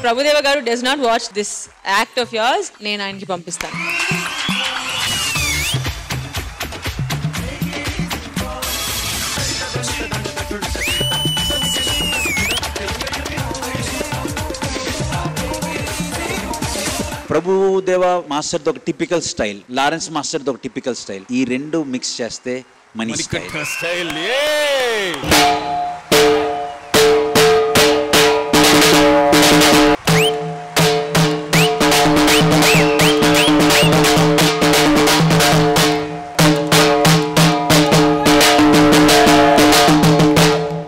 ప్రభుదేవ గారు does not watch this act of yours, నేను ఆయనకి పంపిస్తాను. ప్రభుదేవ మాస్టర్తో ఒక టిపికల్ స్టైల్, లారెన్స్ మాస్టర్తో ఒక టిపికల్ స్టైల్, ఈ రెండు మిక్స్ చేస్తే మనీ స్టైల్.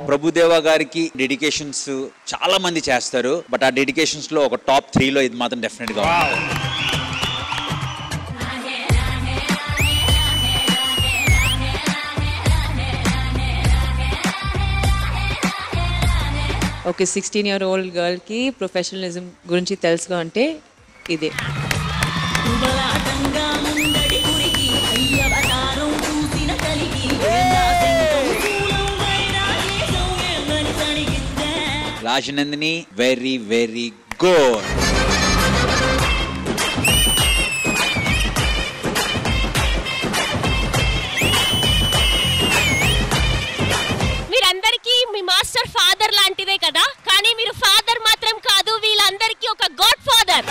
ప్రభుదేవ గారికి డెడికేషన్స్ చాలా మంది చేస్తారు, బట్ ఆ డెడికేషన్స్ లో ఒక టాప్ 3 లో ఇది మాత్రం డెఫినెట్ గా ఉంటుంది. ఓకే, 16-year-old గర్ల్ కి ప్రొఫెషనలిజం గురించి తెలుసు అంటే ఇదే. Rajanandini very very good. మీరందరికీ మీ మాస్టర్ ఫాదర్ లాంటిదే కదా, కానీ మీరు ఫాదర్ మాత్రం కాదు, వీళ్ళందరికీ ఒక గాడ్ ఫాదర్.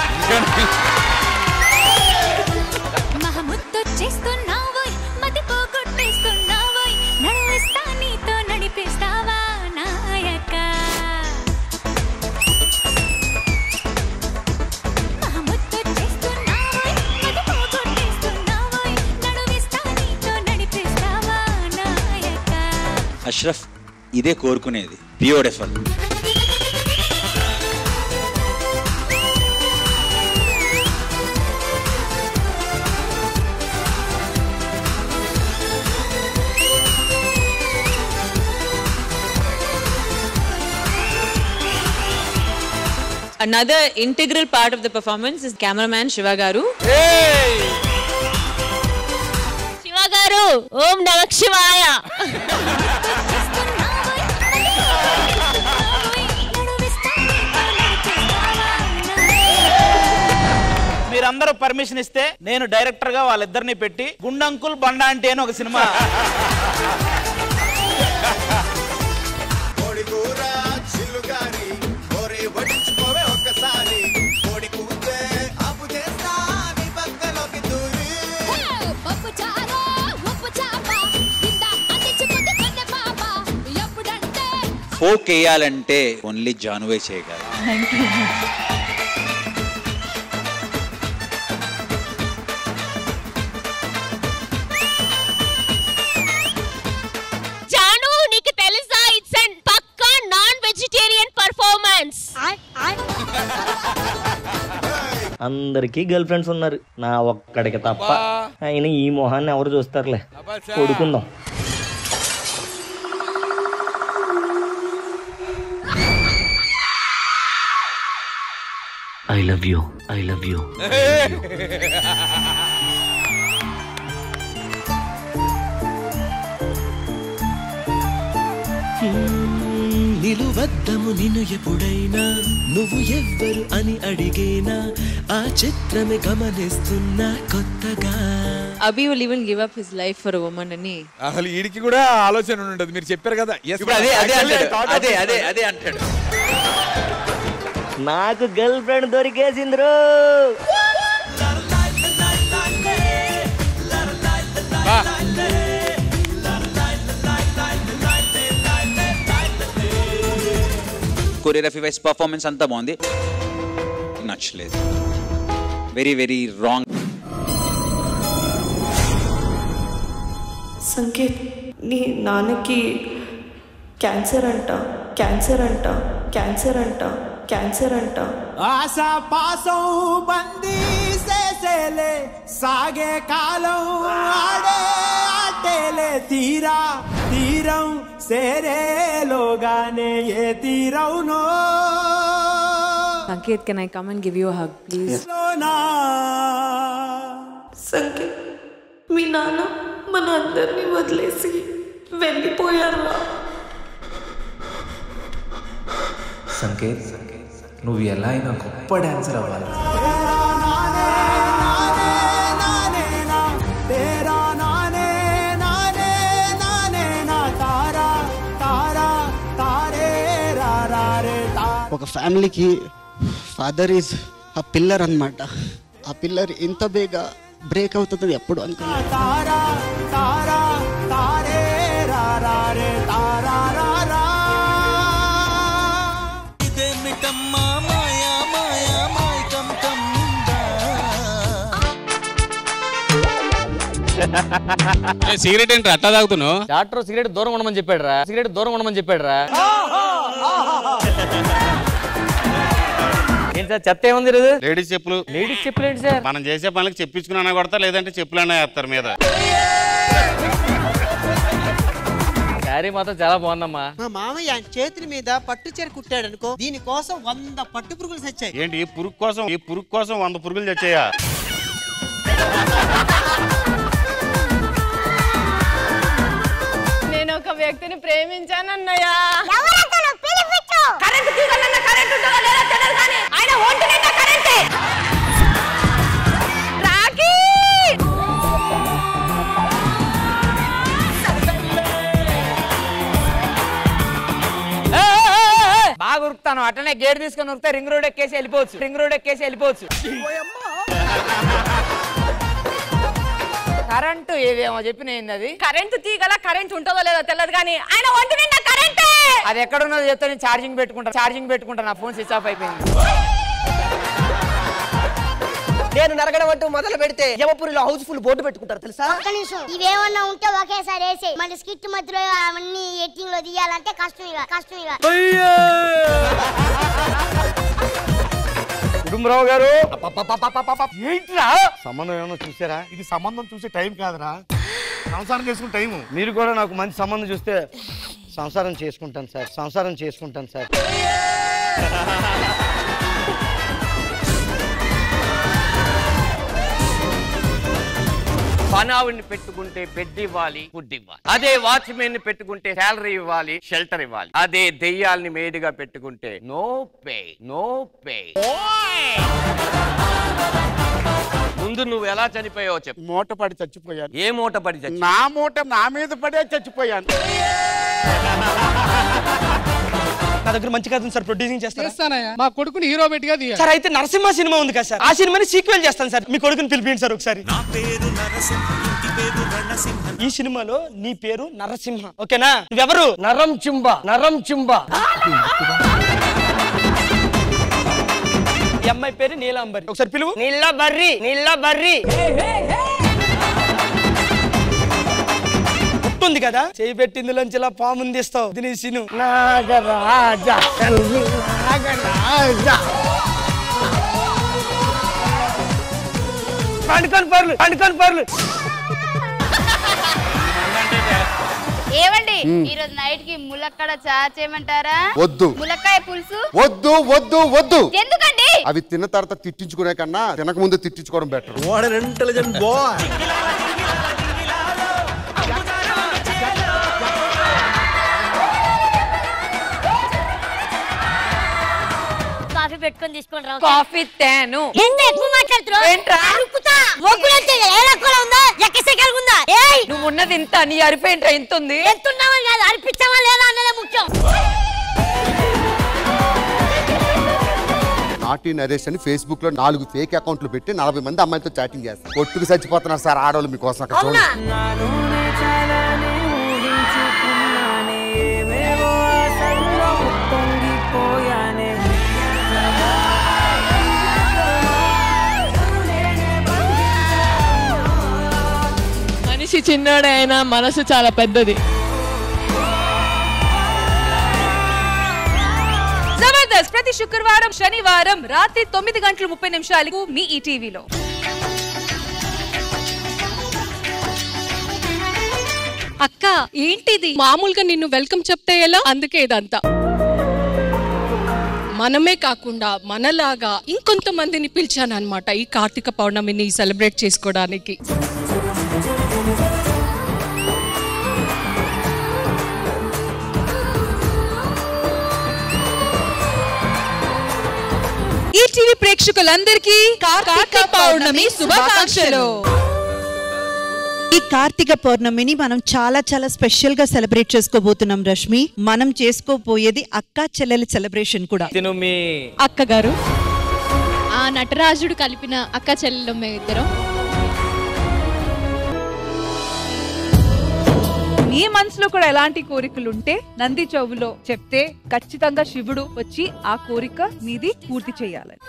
అష్రఫ్ ఇదే కోరుకునేది. Beautiful. Another integral part of the performance is cameraman Shiva garu. Shiva గారు, ఓం నమః శివాయ. మీరందరూ పర్మిషన్ ఇస్తే నేను డైరెక్టర్ గా వాళ్ళిద్దరిని పెట్టి గుండంకుల్ బండ అంటే అని ఒక సినిమా ఫోక్ వేయాలంటే ఓన్లీ జానువే చేయగలరు. జాను, నీకు తెలుసా ఇట్స్ అన్ పక్కా నాన్ వెజిటేరియన్ పర్ఫార్మెన్స్. అందరికీ గర్ల్ ఫ్రెండ్స్ ఉన్నారు, నా ఒక్కడికి తప్ప. ఆయన ఈ మొహాన్ని ఎవరు చూస్తారులే, కొడుకుందాం. I love you. I love you. నిలువద్దము నిన్ను ఎప్పుడైనా నువ్వు ఎవ్వరు అని అడిగేనా ఆ చిత్రమే గమనిస్తున్నా కొత్తగా. Abhi will even give up his life for a woman ani. అసలు వీడికి కూడా ఆలోచన ఉండదు. మీరు చెప్పారు కదా. అదే అంటాడు. నాకు గర్ల్ ఫ్రెండ్ దొరికేసిందిరో. కొరియోగ్రఫీ వైస్ పర్ఫార్మెన్స్ అంతా బాగుంది, నచ్చలేదు. Very very wrong. సంకేత్, నీ నాన్నకి క్యాన్సర్ అంట, క్యాన్సర్ అంట, క్యాన్సర్ అంట, క్యాన్సర్ అంట. ఆశా పాసం బందీ చేసేలే సాగే కాలం ఆడే ఆటేలే తీరా తీరం సేరేలోగానే ఏ తీరవునో. Sanket, can I come and give you a hug, please? Sanket, మీ నాన్న మన అందరినీ వదిలేసి వెళ్ళిపోయారా? సంకేత్, నువ్వు ఎలా అయినా గొప్ప డాన్సర్ అవ్వాలి. ఒక ఫ్యామిలీకి ఫాదర్ ఈజ్ ఆ పిల్లర్ అన్నమాట. ఆ పిల్లర్ ఎంత బేగా బ్రేక్ అవుతుంది ఎప్పుడు అనుకున్నా. సిగరెట్ ఏంటి అట్టా తాగుతున్నావు? డాక్టర్ సిగరెట్ దూరం ఉండమని చెప్పాడు రా. సిగరెట్ దూరం ఉండమని చెప్పాడు రా. ఏంటి సార్ చెత్త ఏముంది? లేడీస్ చెప్పులు. లేడీస్ చెప్పులు ఏంటి సార్? మనం చేసే పనులకు చెప్పించుకున్నా కొడతా, లేదంటే చెప్పులు అన్నా వేస్తారు మీద. శారీ మాత్రం చాలా బాగుందమ్మా. మా మామయ్య చేతుల మీద పట్టు చీర కుట్టాడు అనుకో, దీనికోసం 100 పట్టు పురుగులు చచ్చాయి. ఏంటి ఈ పురుగు కోసం 100 పురుగులు చచ్చాయా? నేను ఒక వ్యక్తిని ప్రేమించానన్నయ్య. బాగా ఉరుకుతాను, అట్లనే గేట్ తీసుకొని ఉరికితే రింగ్ రోడ్ ఎక్కేసి వెళ్ళిపోవచ్చు. కరెంటు ఏదేమో చెప్పిన అది కరెంటు తీగల కరెంట్ ఉంటుందో లేదో తెలియదు కానీ ఆయన ఒంటి నిండా కరెంటే. అది ఎక్కడ ఉన్నదో చెప్తే నేను ఛార్జింగ్ పెట్టుకుంటా. నా ఫోన్ స్విచ్ ఆఫ్ అయిపోయింది. నేను నరగడం అంటూ మొదలు పెడితే యమపురిలో హౌస్ఫుల్ బోర్డు పెట్టుకుంటారు తెలుసా? ఇవేమన్నా ఉంటే ఒకేసారి వేసే మన స్కిట్ మధ్యలో అవన్నీ ఎడిటింగ్ లో తీయాలంటే కష్టం ఇక. కుటుంబరావు గారు ఏంట్రా సంబంధం ఏమన్నా చూసారా? ఇది సంబంధం చూసే టైం కాదురా, సంసారం చేసుకునే టైము. మీరు కూడా నాకు మంచి సంబంధం చూస్తే సంసారం చేసుకుంటాను సార్. పనావిని పెట్టుకుంటే బెడ్ ఇవ్వాలి, ఫుడ్ ఇవ్వాలి. అదే వాచ్మెన్ ని పెట్టుకుంటే శాలరీ ఇవ్వాలి, షెల్టర్ ఇవ్వాలి. అదే దెయ్యాల్ని మేడిగా పెట్టుకుంటే నో పే. ముందు నువ్వు ఎలా చనిపోయావో చెప్పు. మూట పడి చచ్చిపోయాను. ఏ మూట పడి చచ్చి? నా మూట నా మీద పడే చచ్చిపోయాను. నా దగ్గర మంచి కథ సార్, ప్రొడ్యూసింగ్ చేస్తాను. మా కొడుకుని హీరో పెట్టిగా సార్ అయితే నరసింహ సినిమా ఉంది కదా సార్, ఆ సినిమాని సీక్వెల్ చేస్తాను సార్. మీ కొడుకుని పిలిపించండి సార్ ఒకసారి. ఈ సినిమాలో నీ పేరు నరసింహ, ఓకేనా? నువ్వెవరు? నరం చింబ. ఈ అమ్మాయి పేరు నీలాంబరి, ఒకసారి పిలువు. నీళ్ళబర్రి ఉంది కదా, చేయి పెట్టిందులోంచి ఇలా పాముని తీస్తావు. దీని సిను నాగరాజా. పండుకొని పర్లు. ఏవండి ఈరోజు నైట్ కి ములక్కడ చేయమంటారా? వద్దు. ములక్కాయ పులుసు వద్దు. ఎందుకండి? అవి తిన్న తర్వాత తిట్టించుకునే కన్నా తినక ముందు తిట్టించుకోవడం better. What an intelligent boy. Coffee పెట్టుకొని తీసుకొని రా. కాఫీ తేను. ఎంత ఎక్కువ మాట్లాడుతున్నావు? నువ్వు ఉన్నది ఇంత, నీ అరిపేంట ఎంత ఉంది? ఎంతున్నావని కాదు, అరిపించావా లేదా అన్నదే ముఖ్యం. నాటి నరేష్ అని ఫేస్బుక్ లో 4 ఫేక్ అకౌంట్లు పెట్టి 40 మంది అమ్మాయిలతో చాటింగ్ చేస్తారు. కొట్టుకు చచ్చిపోతున్నారు సార్ ఆడవాళ్ళు మీకోసం. అక్కడ చూడండి. మనిషి చిన్నడైనా మనసు చాలా పెద్దది. జబర్దస్త్ ప్రతి శుక్రవారం శనివారం రాత్రి 9:30 మీ ఈటీవీలో. అక్క ఏంటిది? మామూలుగా నిన్ను వెల్కమ్ చెప్తే ఎలా, అందుకే ఇదంతా. మనమే కాకుండా మనలాగా ఇంకొంతమందిని పిలిచానన్నమాట ఈ కార్తీక పౌర్ణమిని సెలబ్రేట్ చేసుకోవడానికి. ఈటీవీ ప్రేక్షకులందరికీ కార్తీక పౌర్ణమి శుభాకాంక్షలు. ఈ కార్తీక పౌర్ణమిని మనం చాలా చాలా స్పెషల్ గా సెలబ్రేట్ చేసుకోబోతున్నాం రష్మి. మనం చేసుకోపోయేది అక్క చెల్లెల సెలబ్రేషన్ కూడా. తిను మీ అక్కగారు ఆ నటరాజుడు కలిపిన అక్క చెల్లెలు మేమిద్దరం. మీ మనసులో కూడా ఎలాంటి కోరికలు ఉంటే నంది చెవులో చెప్తే ఖచ్చితంగా శివుడు వచ్చి ఆ కోరిక మీది పూర్తి చేయాలని.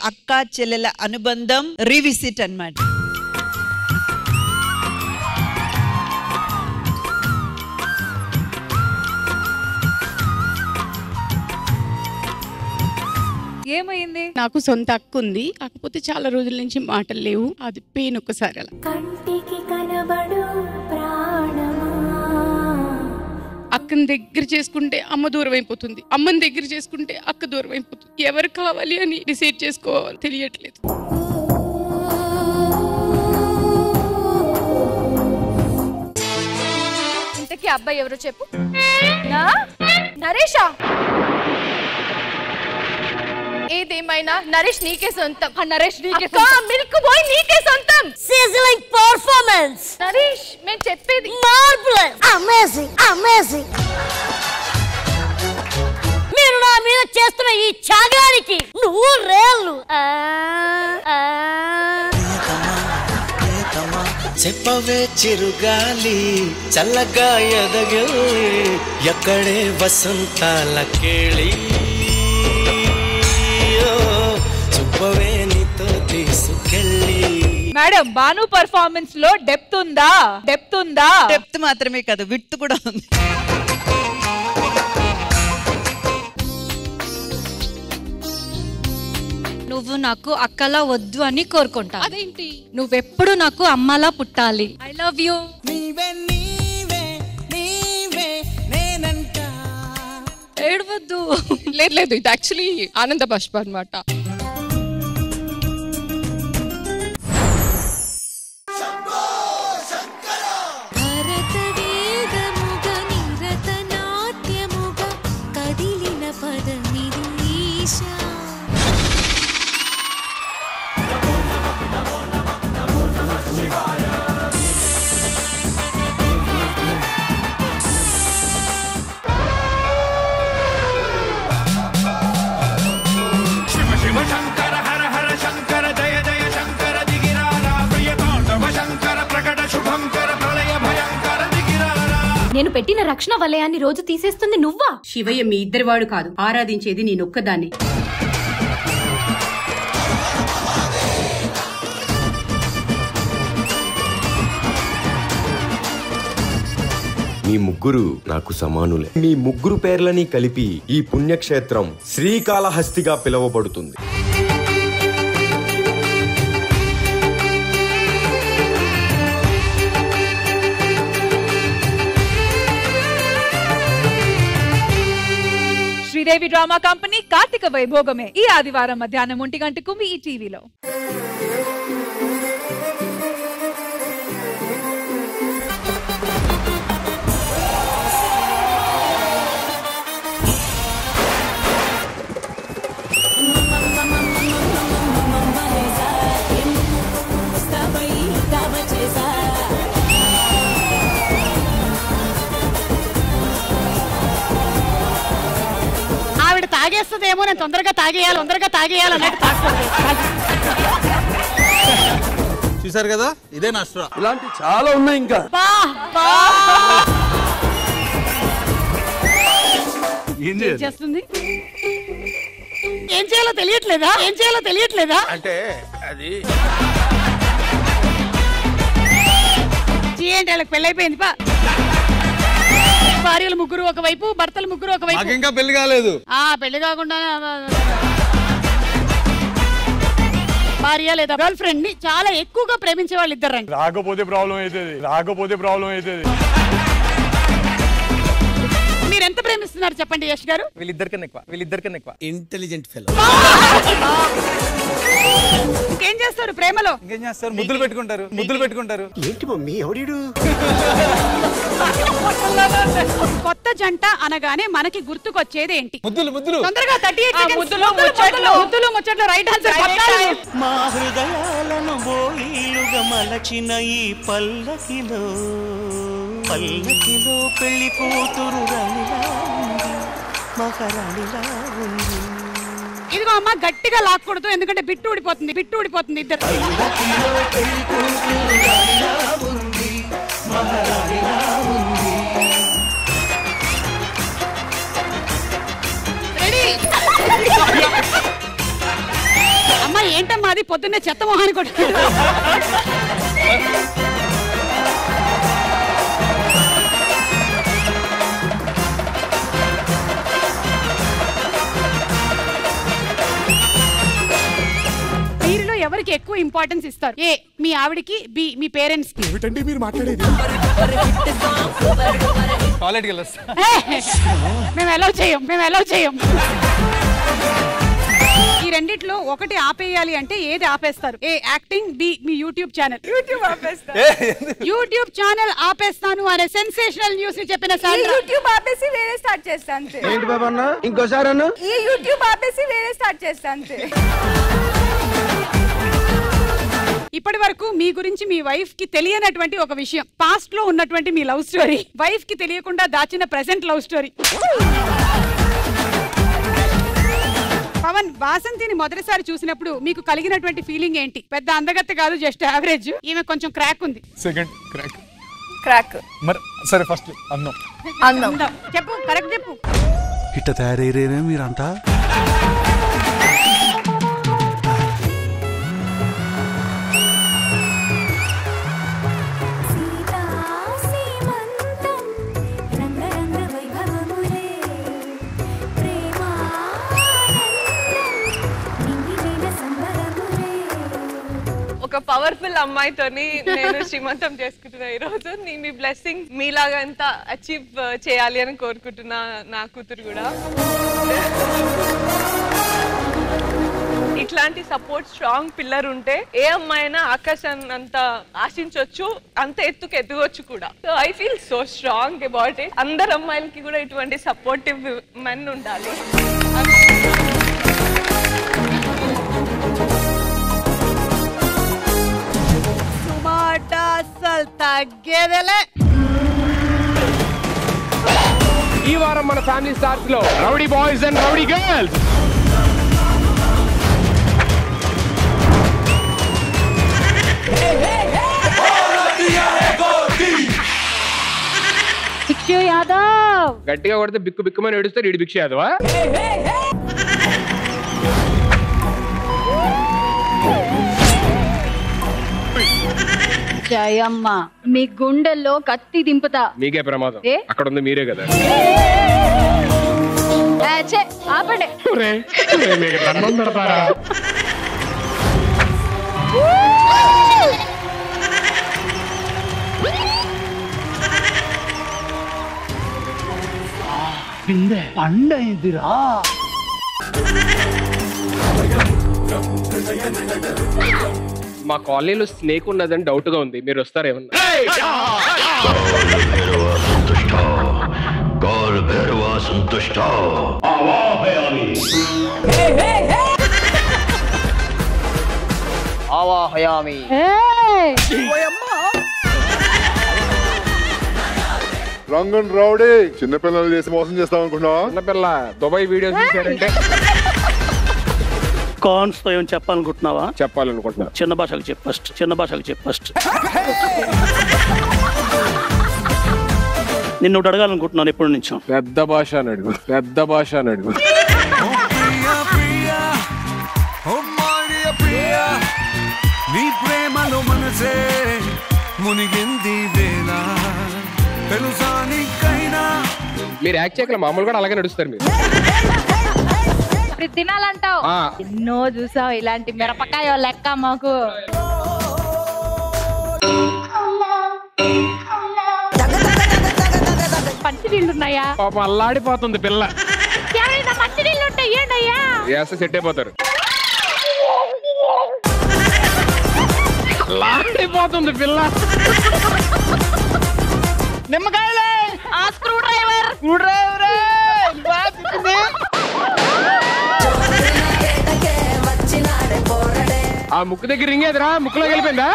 అక్క చెల్లెల అనుబంధం రీవిజిట్ అన్నమాట. ఏమైంది? నాకు సొంత అక్క ఉంది, కాకపోతే చాలా రోజుల నుంచి మాటలు లేవు. అది పెయిన్ ఒక్కసారి అలా. కంటికి కనబడు ప్రాణమా, అక్కని దగ్గర చేసుకుంటే అమ్మ దూరం అయిపోతుంది, అమ్మని దగ్గర చేసుకుంటే అక్క దూరం అయిపోతుంది. ఎవరు కావాలి అని డిసైడ్ చేసుకోవాలి తెలియట్లేదు. ఇంతకీ అబ్బాయి ఎవరో చెప్పు. నరేషా? ఏదేమైనా నరేష్ నీకే సొంతం. నరేష్ నీకే సొంతం. మిల్క్ బాయ్ నీకే సొంతం. Sizzling performance. నరేష్ మేము చెప్పేది మార్వెలస్, అమేజింగ్, అమేజింగ్. మీరు నా మీద చేస్తున్న ఈ త్యాగానికి నువ్వు రేళ్ళు. చెప్పవే చిరుగాలి చల్లగా ఎదగలే ఎక్కడే వసంతాల కేళి చెప్పవే నీతో తీసుకెళ్ళి. మేడం బాను పర్ఫార్మెన్స్ లో డెప్త్ ఉందా? డెప్త్ ఉందా? డెప్త్ మాత్రమే కాదు, విడ్త్ కూడా ఉంది. నువ్వు నాకు అక్కలా వద్దు అని కోరుకుంటా. అదేంటి? నువ్వెప్పుడు నాకు అమ్మలా పుట్టాలి. I love you. ఏడవద్దు. లేదు లేదు, ఇది యాక్చువల్లీ ఆనంద బాష్ప అన్నమాట. నేను పెట్టిన రక్షణ వలయాన్ని రోజు తీసేస్తుంది నువ్వా? శివయ్య మీ ఇద్దరి వాడు కాదు, ఆరాధించేది నేనొక్కదాన్ని. మీ ముగ్గురు నాకు సమానులే. మీ ముగ్గురు పేర్లని కలిపి ఈ పుణ్యక్షేత్రం శ్రీకాళహస్తిగా పిలువబడుతుంది. శ్రీదేవి డ్రామా కంపెనీ కార్తీక వైభోగమే ఈ ఆదివారం మధ్యాహ్నం 1 గంటకు మీ ఈ టీవీలో. తాగేస్తుందేమో, నేను తొందరగా తాగేయాలి అన్నట్టు చూసారు కదా, ఇదే నష్టం. ఇలాంటి చాలా ఉన్నాయి ఇంకా. ఏం చేస్తుంది? ఏం చేయాలో తెలియట్లేదా? అంటే అది ఏంటి వాళ్ళకి పెళ్ళైపోయింది. భార్యలు ముగ్గురు ఒకవైపు, భర్తలు ముగ్గురు ఒకవైపు. ఇంకా పెళ్లి కాలేదు. పెళ్లి కాకుండా భార్య లేదా గర్ల్ ఫ్రెండ్ ని చాలా ఎక్కువగా ప్రేమించే వాళ్ళు ఇద్దరు రండి. రాకపోతే ప్రాబ్లం అవుతుంది. మీరు ఎంత ప్రేమిస్తున్నారు చెప్పండి యష్ గారు? వీళ్ళిద్దరికన్నా ఎక్కువ ఇంటెలిజెంట్ ఫెలో. ఇంకేం చేస్తారు ప్రేమలో? ముద్దులు పెట్టుకుంటారు. ఏంటి మమ్మీ ఎవడు? కొత్త జంట అనగానే మనకి గుర్తుకొచ్చేది ఏంటి? ముద్దులు తొందరగా 38 ముద్దులు ముచ్చట్లు రైట్ ఆన్సర్. మా హృదయాలను బోయిలుగా మలచిన ఈ పల్లకిలో పెళ్లి కూతురు రాణిలా ఉంది, మహారాణిలా ఉంది. ఇదిగో అమ్మ గట్టిగా లాక్కూడదు, ఎందుకంటే బిట్టు ఊడిపోతుంది ఇద్దరు. పెళ్లి కూతురు రాణిలా ఉంది, మహారాణిలా ఉంది. అమ్మ ఏంటమ్మా అది పొద్దున్నే చెత్త మొహాన్ని కొట్టారు. వీరిలో ఎవరికి ఎక్కువ ఇంపార్టెన్స్ ఇస్తారు? ఏ మీ ఆవిడికి, బి మీ పేరెంట్స్ కి. ఏమిటండి మీరు మాట్లాడేది? మేము ఎలా చేయం. ఈ రెండిట్లో ఒకటి ఆపేయాలి అంటే ఏది ఆపేస్తారు? ఏ యాక్టింగ్, బి మీ యూట్యూబ్ ఛానల్. యూట్యూబ్ ఛానల్ ఆపేస్తాను అనే సెన్సేషనల్ న్యూస్ ని చెప్పిన సాండ్రా. యూట్యూబ్ ఆపేసి వేరే స్టార్ట్ చేస్తా అంతే. ఏంటి బాబా అన్న? ఇంకోసారి అన్న. ఈ యూట్యూబ్ ఆపేసి వేరే స్టార్ట్ చేస్తా అంతే. ఇప్పటి వరకు మీ గురించి మీ వైఫ్ కి తెలియనటువంటి ఒక విషయం, పాస్ట్ లో ఉన్నటువంటి మీ లవ్ స్టోరీ, వైఫ్ కి తెలియకుండా దాచిన ప్రెసెంట్ లవ్ స్టోరీ. పవన్, వాసంతిని మొదటిసారి చూసినప్పుడు మీకు కలిగినటువంటి ఫీలింగ్ ఏంటి? పెద్ద అందగత్తె కాదు, జస్ట్ యావరేజ్. ఈమె కొంచెం క్రాక్ ఉంది. సెకండ్ క్రాక్ మరి సరే, ఫస్ట్ అందం చెప్పు, కరెక్ట్ చెప్పు. ఇట్ట తయారయ్యేనే మీరంతా. ఒక పవర్ఫుల్ అమ్మాయితోని నేను శ్రీమంతం చేసుకుంటున్నా ఈ రోజు. మీ బ్లెస్సింగ్ మీలాగా ఎంత అచీవ్ చేయాలి అని కోరుకుంటున్నా నా కూతురు కూడా. ఇట్లాంటి సపోర్ట్ స్ట్రాంగ్ పిల్లర్ ఉంటే ఏ అమ్మాయినా ఆకాశాన్ని అంత ఆశించవచ్చు, అంత ఎత్తుకు ఎదగొచ్చు కూడా. So I feel so strong about it. అందరు అమ్మాయిలకి కూడా ఇటువంటి సపోర్టివ్ మెన్ ఉండాలి. అసలు తగ్గేదేలే. ఈ వారం మన ఫ్యామిలీ స్టార్స్ లో rowdy boys and rowdy girls. Bhikshu Yadav గట్టిగా కొడితే బిక్కు బిక్కుమని ఏడుస్తారు. ఈడు భిక్షు యాదవా? జయమ్మ, మీ గుండెల్లో కత్తి దింపుతా. మీకే ప్రమాదం, అక్కడ ఉంది మీరే కదా. ఆపండి. మీకు దండం పెడతారా? పండైందిరా. మా కాలనీలో స్నేక్ ఉన్నదని డౌట్ గా ఉంది, మీరు వస్తారేమన్నా? ఆవాహయామి. రంగన్ రౌడీ చిన్నపిల్లలు చేసి మోసం చేస్తాం అనుకున్నావా? చిన్నపిల్ల దుబాయ్ వీడియోస్ చూసారంటే కాన్స్ తో ఏం చెప్పాలనుకుంటున్నావా? చెప్పాలనుకుంటున్నా. చిన్న భాషకు చెప్పు ఫస్ట్. నిన్ను అడగాలనుకుంటున్నాను ఎప్పటి నుంచో. పెద్ద భాష అడుగు. నీ ప్రేమలో మనసే మునిగింది వేళ తెలుసా నీకైనా. మీరు యాక్ట్ చేయగల మామూలు కూడా అలాగే నడుస్తారు మీరు. ఇప్పుడు ఇది తినాలంటావు ఎన్నో చూసావు ఇలాంటి మిరపకాయ లెక్క మాకు. మంచి నీళ్ళు ఉన్నాయా? అల్లాడిపోతుంది పిల్ల. మంచి నీళ్ళు ఉంటాయి ఏంటయ్యా? సెట్ అయిపోతారు. అల్లాడిపోతుంది పిల్ల. నిమ్మకాయలే స్క్రూ డ్రైవర్ ఆ ముక్కు దగ్గర రింగ్ ఎదురా ముక్కులో వెళ్ళిపోయిందా?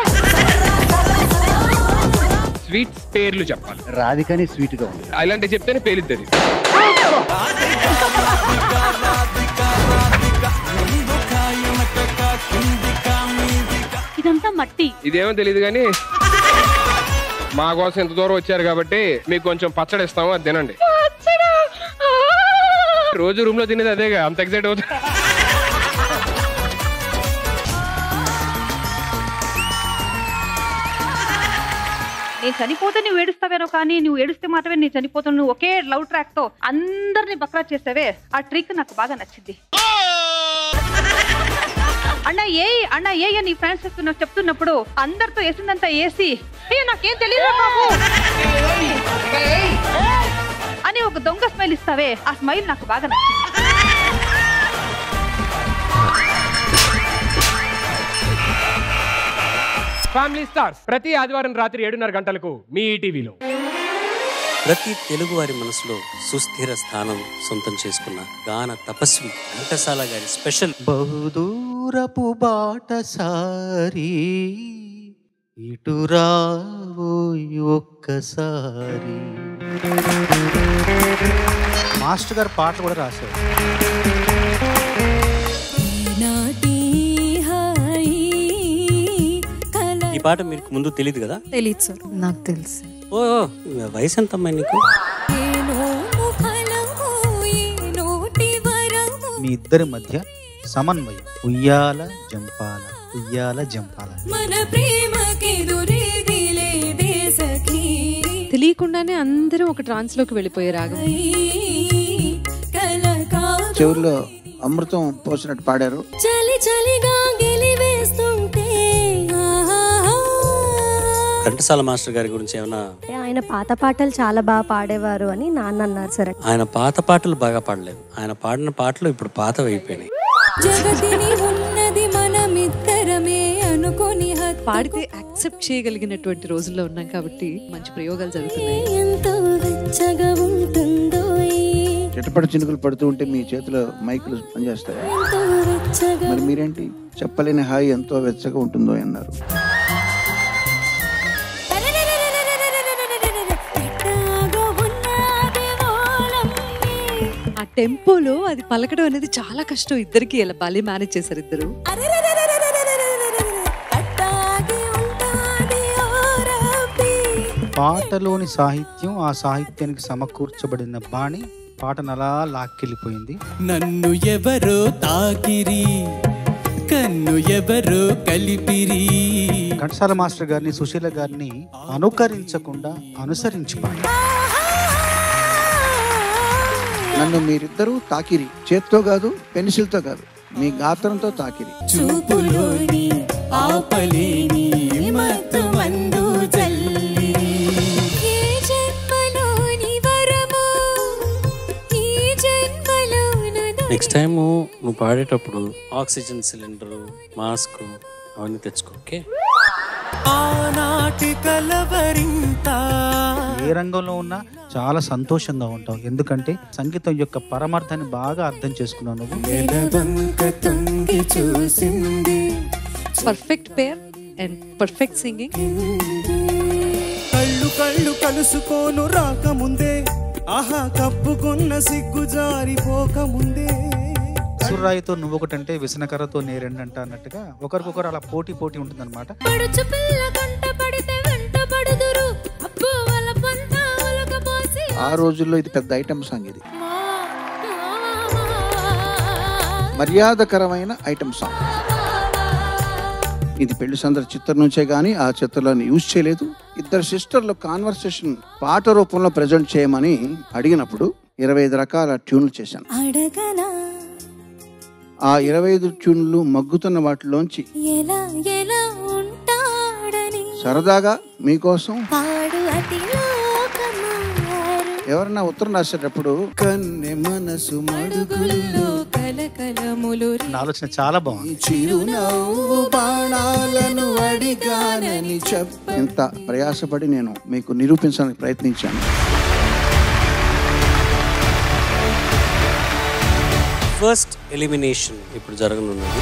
స్వీట్స్ పేర్లు చెప్పాలి. రాధికని స్వీట్ గా ఉంది. అలాంటి చెప్తేనే పేలిద్దది. ఇదంతా మట్టి. ఇదేమో తెలియదు కానీ మా కోసం ఇంత దూరం వచ్చారు కాబట్టి మీకు కొంచెం పచ్చడి ఇస్తాము, అది తినండి. రోజు రూమ్ లో తినేది అదేగా, అంత ఎగ్జైట్ అవుతుంది. నేను చనిపోతే నువ్వు ఏడుస్తావేనో కానీ నువ్వు ఏడుస్తే మాత్రమే నేను చనిపోతాను. నువ్వు ఒకే లవ్ ట్రాక్ తో అందరినీ బక్రా చేస్తావే, ఆ ట్రిక్ నాకు బాగా నచ్చింది. అన్న ఏ నీ ఫ్రెండ్స్ చెప్తున్నప్పుడు అందరితో వేసిందంతా వేసి నాకేం తెలియదు బాబు అని ఒక దొంగ స్మైల్ ఇస్తావే, ఆ స్మైల్ నాకు బాగా నచ్చింది. ఫ్యామిలీ స్టార్స్ ప్రతి ఆదివారం రాత్రి 7:30 గంటలకు మీ ఈటీవీలో. ప్రతి తెలుగు వారి మనసులో సుస్థిర స్థానం సొంతం చేసుకున్న గాన తపస్వి ఘంటసాల గారి స్పెషల్ బహుదూరపు బాటసారి ఇటు రావోయ్ ఒక్కసారి. మాస్టర్ గారు పాటలు కూడా రాశారు. ఈ పాట మీకు ముందు తెలియదు కదా? తెలియదు సార్. నాకు తెలుసు. ఓ వయసు ఎంత అమ్మాయి నీకు? మీ ఇద్దరి మధ్య సమన్వయం. ఉయ్యాల జంపాల ఉయ్యాల జంపాల. తెలియకుండానే అందరూ ఒక ట్రాన్స్ లోకి వెళ్ళిపోయే రాగం. చెవుల్లో అమృతం పోసినట్టు పాడారు. చలి చలిగా గెలివేస్తుంటే ఘంటసాల మాస్టర్ గారి గురించి ఏమన్నా? ఆయన పాత పాటలు చాలా బాగా పాడేవారు అని నాన్న అన్నారు సార్. ఆయన పాత పాటలు బాగా పాడలేదు, ఆయన పాడిన పాటలు ఇప్పుడు పాతవి అయిపోయినాయి. జగతిని ఉన్నది మనమిద్దరమే అనుకొని పాడితే యాక్సెప్ట్ చేయగలిగినటువంటి రోజుల్లో ఉన్నాం కాబట్టి మంచి ప్రయోగాలు జరుగుతున్నాయి. ఎంతో వెచ్చగా ఉంటుందో చిటపట చినుకులు పడుతూ ఉంటే మీ చేతిలో మైకులు పనిచేస్తాయి. మరి మీరేంటి చెప్పలేని హాయి ఎంతో వెచ్చగా ఉంటుందో అన్నారు. ఆ టెంపోలో అది పలకడం అనేది చాలా కష్టం. ఇద్దరికి ఇలా బాగా మేనేజ్ చేశారు ఇద్దరు. పాటలోని సాహిత్యం, ఆ సాహిత్యానికి సమకూర్చబడిన బాణి పాటను అలా లాక్కెళ్ళిపోయింది. నన్ను ఎవరో తాకిరి కన్ను ఎవరో కలిపిరి. ఘంటసాల మాస్టర్ గారిని, సుశీల గారిని అనుకరించకుండా అనుసరించి పాడి. నన్ను మీరిద్దరూ తాకిరి, చేత్తో కాదు పెన్సిల్తో కాదు, మీ గాత్రంతో తాకిరి. చూపులోని ఆపలేని మత్తుమందు జల్లి. నెక్స్ట్ టైం నువ్వు పాడేటప్పుడు ఆక్సిజన్ సిలిండర్, మాస్క్ అవన్నీ తెచ్చుకో. ఓకే? ఆనాటి కలవరింత. ఏ రంగంలో ఉన్నా చాలా సంతోషంగా ఉంటావు, ఎందుకంటే సంగీతం యొక్క పరమార్థాన్ని బాగా అర్థం చేసుకున్నావు నువ్వు. Perfect pair and perfect singing. కళ్ళు కళ్ళు కలుసుకోను రాకముందే, ఆహా కప్పుకున్న సిగ్గు జారిపోకముందే. సుర్రాయితో నువ్వు ఒకటంటే విసనకర్రతో నేరెండంట అన్నట్టుగా ఒకరికొకరు అలా పోటీ పోటీ ఉంటుంది అనమాట. ఆ రోజుల్లో ఇది పెద్ద ఐటమ్ సాంగ్. ఇది మర్యాదకరమైన ఐటమ్ సాంగ్. ఇది పెళ్లి సందడి చిత్రం నుంచే గానీ ఆ చిత్రంలోని యూజ్ చేయలేదు. ఇద్దరు సిస్టర్లు కాన్వర్సేషన్ పాట రూపంలో ప్రజెంట్ చేయమని అడిగినప్పుడు 25 రకాల ట్యూన్లు చేశాను. అడగనా ఆ 25 ట్యూన్లు మగ్గుతున్న వాటిలోంచి ఎలా ఎలా ఉంటాడని సరదాగా మీకోసం పాడు అతిలోకమారు. ఎవరన్నా ఉత్తరం రాసేటప్పుడు కన్నె మనసు మడుగుల్లో కలకలములు నా ఆలోచన చాలా బాగుంది. చిరునవ్వు బాణాలను అడిగానని చెప్ప ఇంత ప్రయాసపడి నేను మీకు నిరూపించడానికి ప్రయత్నించాను. ఫస్ట్ ఎలిమినేషన్ ఇప్పుడు జరగనున్నది.